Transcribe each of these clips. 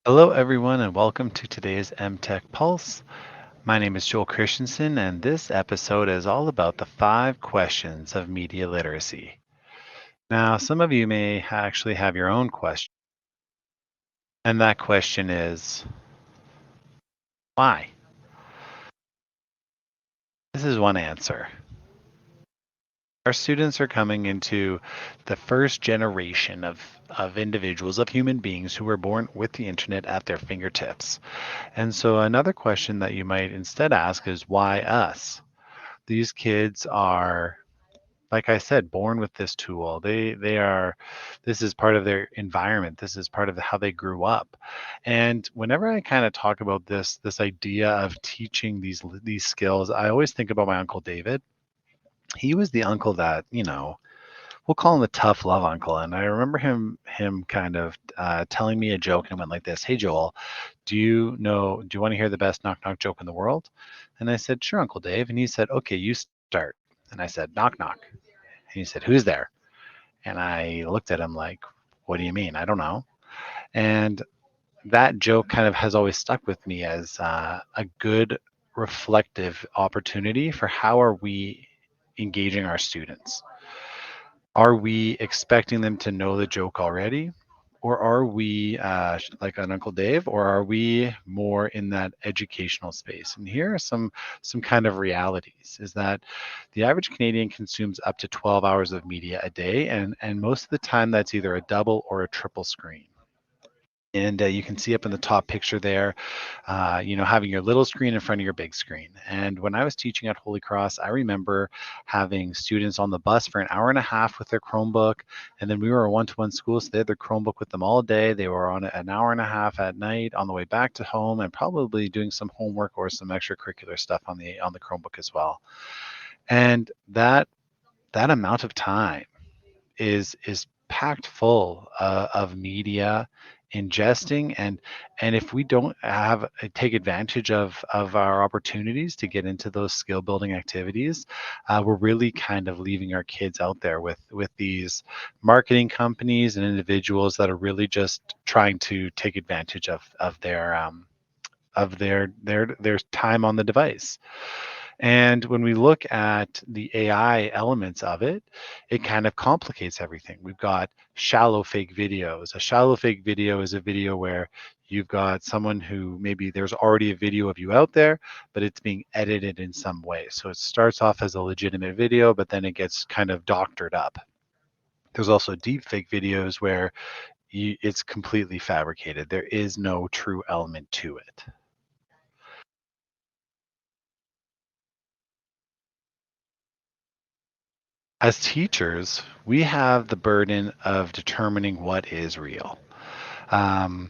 Hello, everyone, and welcome to today's EdTech Pulse. My name is Joel Christensen, and this episode is all about the 5 questions of media literacy. Now, some of you may actually have your own question, and that question is why? This is one answer. Our students are coming into the first generation of individuals, of human beings who were born with the internet at their fingertips. And so, another question that you might instead ask is why us? These kids are, like I said, born with this tool. They are, this is part of their environment. This is part of how they grew up. And whenever I kind of talk about this idea of teaching these skills, I always think about my uncle David. He was the uncle that, we'll call him the tough love uncle. And I remember him kind of telling me a joke and it went like this: "Hey Joel, do you want to hear the best knock knock joke in the world?" And I said, "Sure, Uncle Dave." And he said, "Okay, you start." And I said, "Knock knock." And he said, "Who's there?" And I looked at him like, "What do you mean? I don't know." And that joke kind of has always stuck with me as a good reflective opportunity for how are we engaging our students. Are we expecting them to know the joke already? Or are we like an Uncle Dave, or are we more in that educational space? And here are some kind of realities: is that the average Canadian consumes up to 12 hours of media a day, and most of the time that's either a double or a triple screen. And you can see up in the top picture there, having your little screen in front of your big screen. And when I was teaching at Holy Cross, I remember having students on the bus for an hour and a half with their Chromebook. And then we were a one-to-one school, so they had their Chromebook with them all day. They were on it an hour and a half at night on the way back to home, and probably doing some homework or some extracurricular stuff on the Chromebook as well. And that amount of time is packed full of media ingesting, and if we don't take advantage of our opportunities to get into those skill building activities, we're really kind of leaving our kids out there with these marketing companies and individuals that are really just trying to take advantage of their time on the device. And when we look at the AI elements of it, it kind of complicates everything. We've got shallow fake videos. A shallow fake video is a video where you've got someone who maybe there's already a video of you out there, but it's being edited in some way. So it starts off as a legitimate video, but then it gets kind of doctored up. There's also deep fake videos where it's completely fabricated. There is no true element to it. As teachers, we have the burden of determining what is real. Um,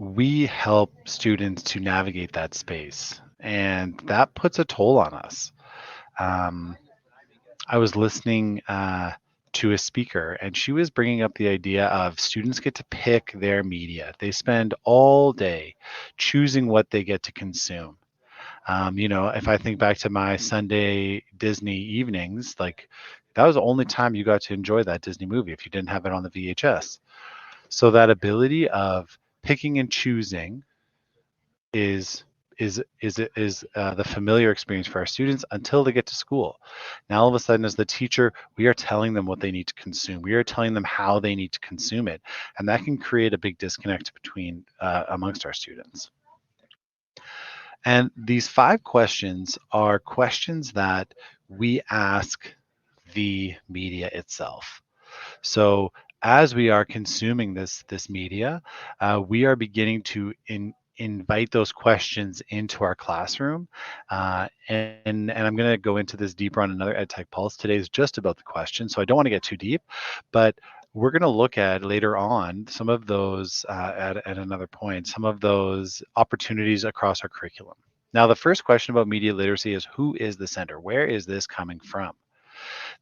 we help students to navigate that space, and that puts a toll on us. Um, I was listening to a speaker, and she was bringing up the idea of students get to pick their media. They spend all day choosing what they get to consume. If I think back to my Sunday Disney evenings, like that was the only time you got to enjoy that Disney movie if you didn't have it on the VHS. So that ability of picking and choosing is the familiar experience for our students until they get to school. Now all of a sudden, as the teacher, we are telling them what they need to consume. We are telling them how they need to consume it, and that can create a big disconnect between amongst our students. And these 5 questions are questions that we ask the media itself. So as we are consuming this media, we are beginning to invite those questions into our classroom. And I'm going to go into this deeper on another EdTech Pulse. Today is just about the question, so I don't want to get too deep, but we're going to look at later on some of those at another point, some of those opportunities across our curriculum. Now, the first question about media literacy is, who is the sender? Where is this coming from?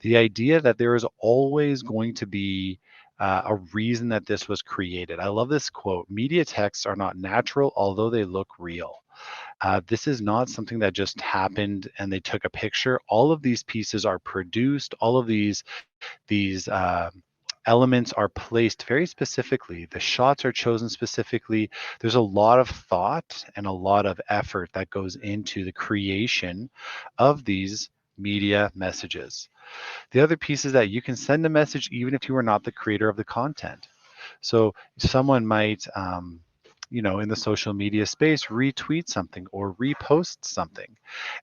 The idea that there is always going to be a reason that this was created. I love this quote: "Media texts are not natural, although they look real." This is not something that just happened and they took a picture. All of these pieces are produced. All of these Elements are placed very specifically. The shots are chosen specifically. There's a lot of thought and a lot of effort that goes into the creation of these media messages. The other piece is that you can send a message even if you are not the creator of the content. So someone might, in the social media space, retweet something or repost something.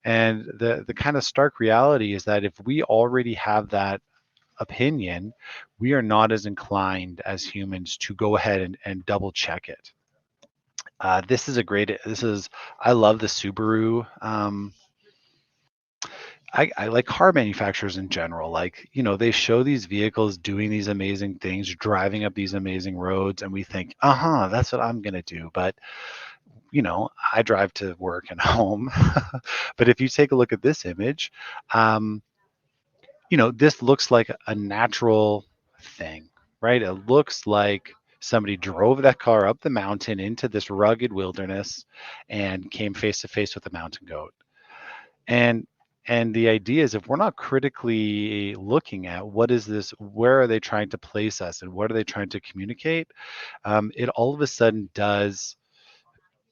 And the kind of stark reality is that if we already have that opinion, we are not as inclined as humans to go ahead and double check it. I love the Subaru. I like car manufacturers in general. Like, they show these vehicles doing these amazing things, driving up these amazing roads, and we think, that's what I'm going to do. But, I drive to work and home. But if you take a look at this image, um, this looks like a natural thing, right? It looks like somebody drove that car up the mountain into this rugged wilderness and came face to face with a mountain goat. And the idea is if we're not critically looking at what is this, where are they trying to place us and what are they trying to communicate, it all of a sudden does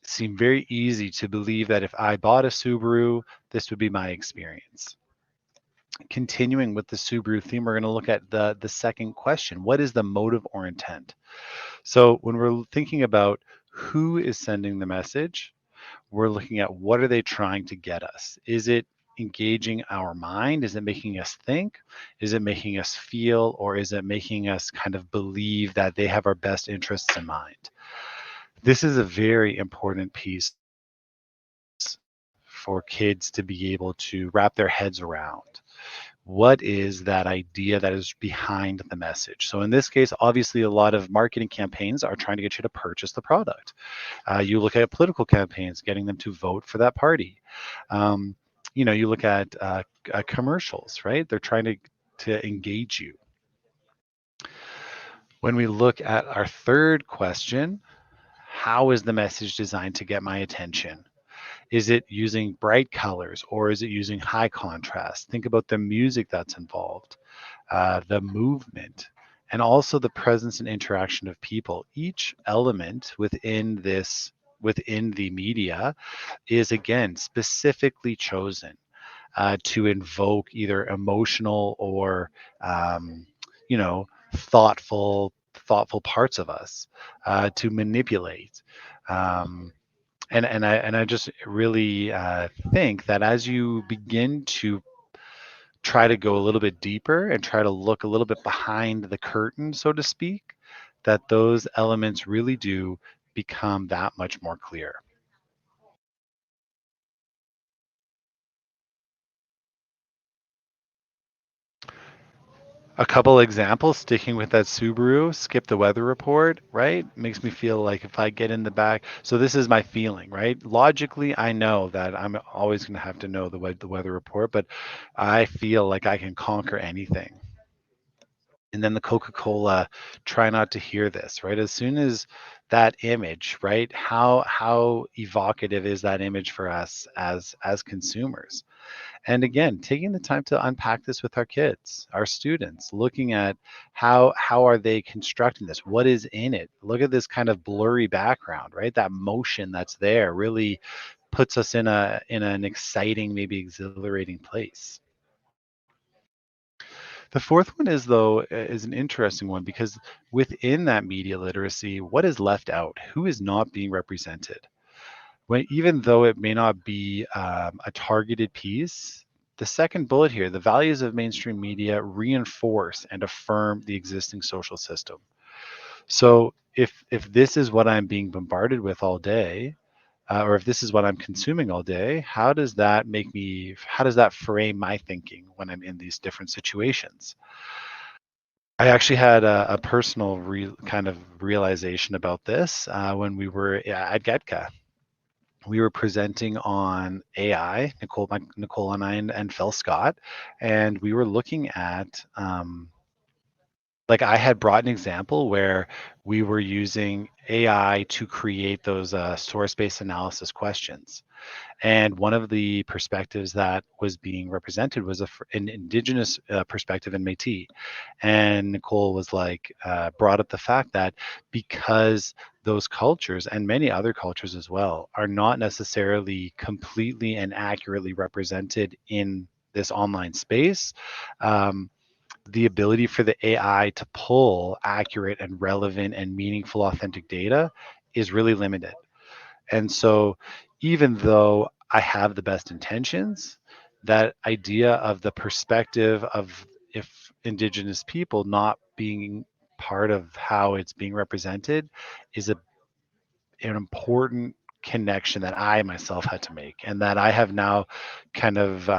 seem very easy to believe that if I bought a Subaru, this would be my experience. Continuing with the Subaru theme, we're going to look at the second question. What is the motive or intent? So when we're thinking about who is sending the message, we're looking at what are they trying to get us? Is it engaging our mind? Is it making us think? Is it making us feel? Or is it making us kind of believe that they have our best interests in mind? This is a very important piece for kids to be able to wrap their heads around. What is that idea that is behind the message? So in this case, obviously, a lot of marketing campaigns are trying to get you to purchase the product. You look at political campaigns, getting them to vote for that party. You look at commercials, right? They're trying to engage you. When we look at our third question, how is the message designed to get my attention? Is it using bright colors or is it using high contrast? Think about the music that's involved, the movement, and also the presence and interaction of people. Each element within the media is again specifically chosen to invoke either emotional or you know thoughtful parts of us, to manipulate. Um, and I just really think that as you begin to try to go a little bit deeper and try to look a little bit behind the curtain, so to speak, that those elements really do become that much more clear. A couple examples, sticking with that Subaru, skip the weather report, right? Makes me feel like if I get in the back, so this is my feeling, right? Logically, I know that I'm always going to have to know the weather report, but I feel like I can conquer anything. And then the Coca-Cola, try not to hear this, right? As soon as that image, right? How evocative is that image for us as consumers? And again, taking the time to unpack this with our kids, our students, looking at how are they constructing this? What is in it? Look at this kind of blurry background, right? That motion that's there really puts us in an exciting, maybe exhilarating place. The fourth one is an interesting one because within that media literacy, what is left out? Who is not being represented? When, even though it may not be a targeted piece, the second bullet here, the values of mainstream media reinforce and affirm the existing social system. So if this is what I'm being bombarded with all day, or if this is what I'm consuming all day, how does that make me? How does that frame my thinking when I'm in these different situations? I actually had a personal kind of realization about this when we were at GetCa. We were presenting on AI, Nicole and I, and Phil Scott, and we were looking at Like I had brought an example where we were using AI to create those source-based analysis questions. And one of the perspectives that was being represented was an indigenous perspective in Métis. And Nicole was like, brought up the fact that because those cultures and many other cultures as well are not necessarily completely and accurately represented in this online space, um, the ability for the AI to pull accurate and relevant and meaningful authentic data is really limited. And so, even though I have the best intentions, that idea of the perspective of if Indigenous people not being part of how it's being represented is an important connection that I myself had to make, and that I have now kind of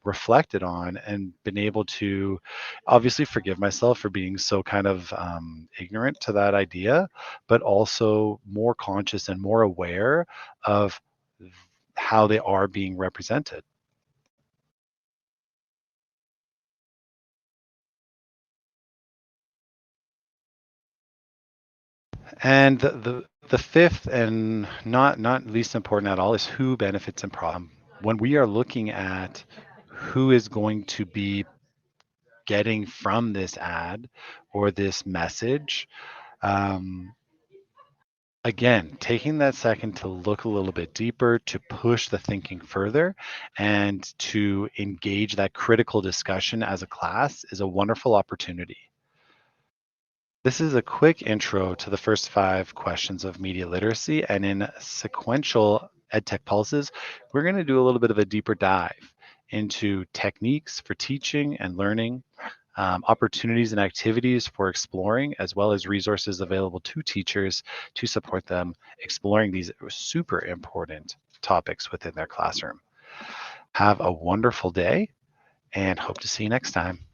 reflected on and been able to obviously forgive myself for being so kind of ignorant to that idea, but also more conscious and more aware of how they are being represented. And the fifth and not least important at all is who benefits and problem. When we are looking at who is going to be getting from this ad or this message, um, again, taking that second to look a little bit deeper, to push the thinking further, and to engage that critical discussion as a class is a wonderful opportunity. This is a quick intro to the first 5 questions of media literacy, and in sequential EdTech Pulses, we're going to do a little bit of a deeper dive into techniques for teaching and learning, opportunities and activities for exploring, as well as resources available to teachers to support them exploring these super important topics within their classroom. Have a wonderful day and hope to see you next time.